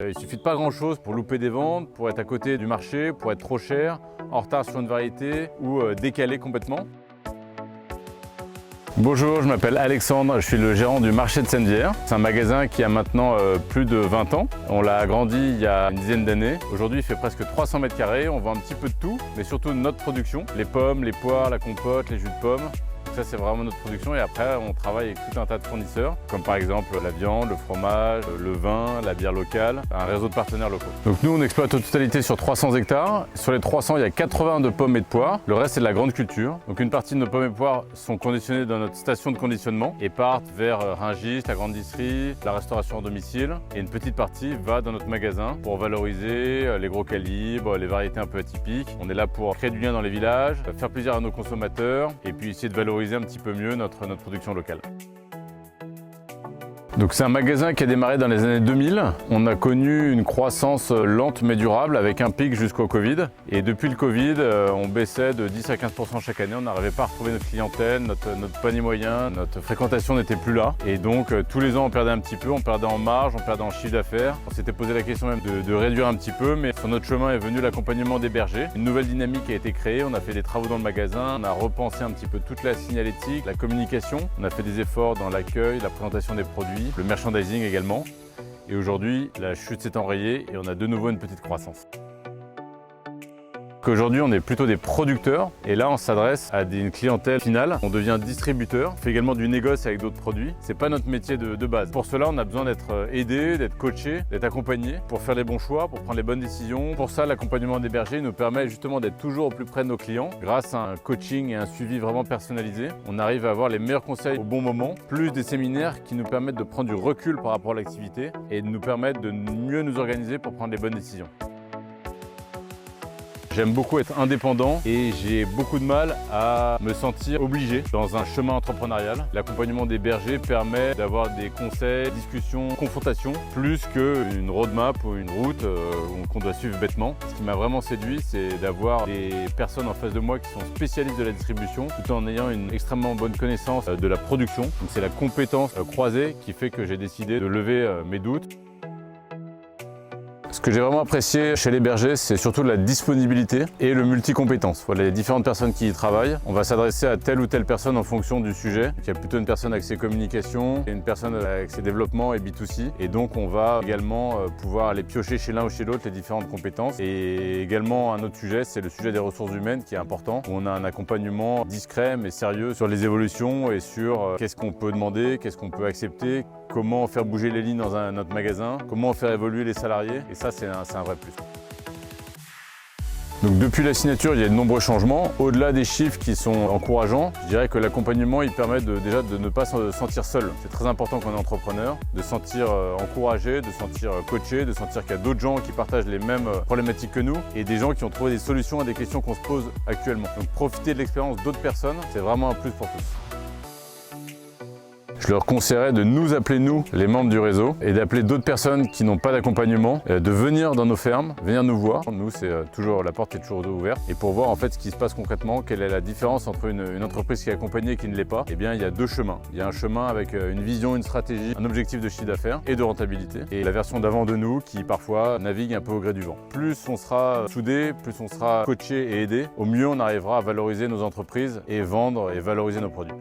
Il suffit de pas grand-chose pour louper des ventes, pour être à côté du marché, pour être trop cher, en retard sur une variété ou décalé complètement. Bonjour, je m'appelle Alexandre, je suis le gérant du marché de Sennevière. C'est un magasin qui a maintenant plus de 20 ans. On l'a agrandi il y a une dizaine d'années. Aujourd'hui, il fait presque 300 mètres carrés. On vend un petit peu de tout, mais surtout de notre production. Les pommes, les poires, la compote, les jus de pommes. Ça, c'est vraiment notre production. Et après, on travaille avec tout un tas de fournisseurs, comme par exemple la viande, le fromage, le vin, la bière locale, un réseau de partenaires locaux. Donc nous, on exploite en totalité sur 300 hectares. Sur les 300, il y a 80 de pommes et de poires. Le reste, c'est de la grande culture. Donc une partie de nos pommes et poires sont conditionnées dans notre station de conditionnement et partent vers Rungis, la grande distillerie, la restauration à domicile. Et une petite partie va dans notre magasin pour valoriser les gros calibres, les variétés un peu atypiques. On est là pour créer du lien dans les villages, faire plaisir à nos consommateurs et puis essayer de valoriser un petit peu mieux notre production locale. Donc c'est un magasin qui a démarré dans les années 2000. On a connu une croissance lente mais durable avec un pic jusqu'au Covid. Et depuis le Covid, on baissait de 10 à 15% chaque année. On n'arrivait pas à retrouver notre clientèle, notre panier moyen, notre fréquentation n'était plus là. Et donc tous les ans on perdait un petit peu, on perdait en marge, on perdait en chiffre d'affaires. On s'était posé la question même de réduire un petit peu, mais sur notre chemin est venu l'accompagnement des bergers. Une nouvelle dynamique a été créée, on a fait des travaux dans le magasin, on a repensé un petit peu toute la signalétique, la communication. On a fait des efforts dans l'accueil, la présentation des produits, le merchandising également. Et aujourd'hui, la chute s'est enrayée et on a de nouveau une petite croissance. Aujourd'hui, on est plutôt des producteurs et là, on s'adresse à une clientèle finale. On devient distributeur, on fait également du négoce avec d'autres produits. C'est pas notre métier de base. Pour cela, on a besoin d'être aidé, d'être coaché, d'être accompagné pour faire les bons choix, pour prendre les bonnes décisions. Pour ça, l'accompagnement des bergers nous permet justement d'être toujours au plus près de nos clients. Grâce à un coaching et un suivi vraiment personnalisé, on arrive à avoir les meilleurs conseils au bon moment, plus des séminaires qui nous permettent de prendre du recul par rapport à l'activité et de nous permettre de mieux nous organiser pour prendre les bonnes décisions. J'aime beaucoup être indépendant et j'ai beaucoup de mal à me sentir obligé dans un chemin entrepreneurial. L'accompagnement des bergers permet d'avoir des conseils, discussions, confrontations, plus qu'une roadmap ou une route qu'on doit suivre bêtement. Ce qui m'a vraiment séduit, c'est d'avoir des personnes en face de moi qui sont spécialistes de la distribution, tout en ayant une extrêmement bonne connaissance de la production. Donc c'est la compétence croisée qui fait que j'ai décidé de lever mes doutes. Ce que j'ai vraiment apprécié chez les bergers, c'est surtout la disponibilité et le multi-compétences. Voilà, les différentes personnes qui y travaillent. On va s'adresser à telle ou telle personne en fonction du sujet. Il y a plutôt une personne avec ses communications, et une personne avec ses développements et B2C. Et donc, on va également pouvoir aller piocher chez l'un ou chez l'autre les différentes compétences. Et également, un autre sujet, c'est le sujet des ressources humaines qui est important. Où on a un accompagnement discret mais sérieux sur les évolutions et sur qu'est-ce qu'on peut demander, qu'est-ce qu'on peut accepter, comment faire bouger les lignes dans notre magasin, comment faire évoluer les salariés. Et ça, c'est un vrai plus. Donc depuis la signature, il y a de nombreux changements. Au-delà des chiffres qui sont encourageants, je dirais que l'accompagnement, il permet déjà de ne pas se sentir seul. C'est très important quand on est entrepreneur, de se sentir encouragé, de se sentir coaché, de sentir qu'il y a d'autres gens qui partagent les mêmes problématiques que nous et des gens qui ont trouvé des solutions à des questions qu'on se pose actuellement. Donc profiter de l'expérience d'autres personnes, c'est vraiment un plus pour tous. Je leur conseillerais de nous appeler, nous, les membres du réseau, et d'appeler d'autres personnes qui n'ont pas d'accompagnement, de venir dans nos fermes, venir nous voir. Nous, la porte est toujours ouverte. Et pour voir en fait ce qui se passe concrètement, quelle est la différence entre une entreprise qui est accompagnée et qui ne l'est pas, eh bien il y a deux chemins. Il y a un chemin avec une vision, une stratégie, un objectif de chiffre d'affaires et de rentabilité. Et la version d'avant de nous qui parfois navigue un peu au gré du vent. Plus on sera soudé, plus on sera coaché et aidé, au mieux on arrivera à valoriser nos entreprises et vendre et valoriser nos produits.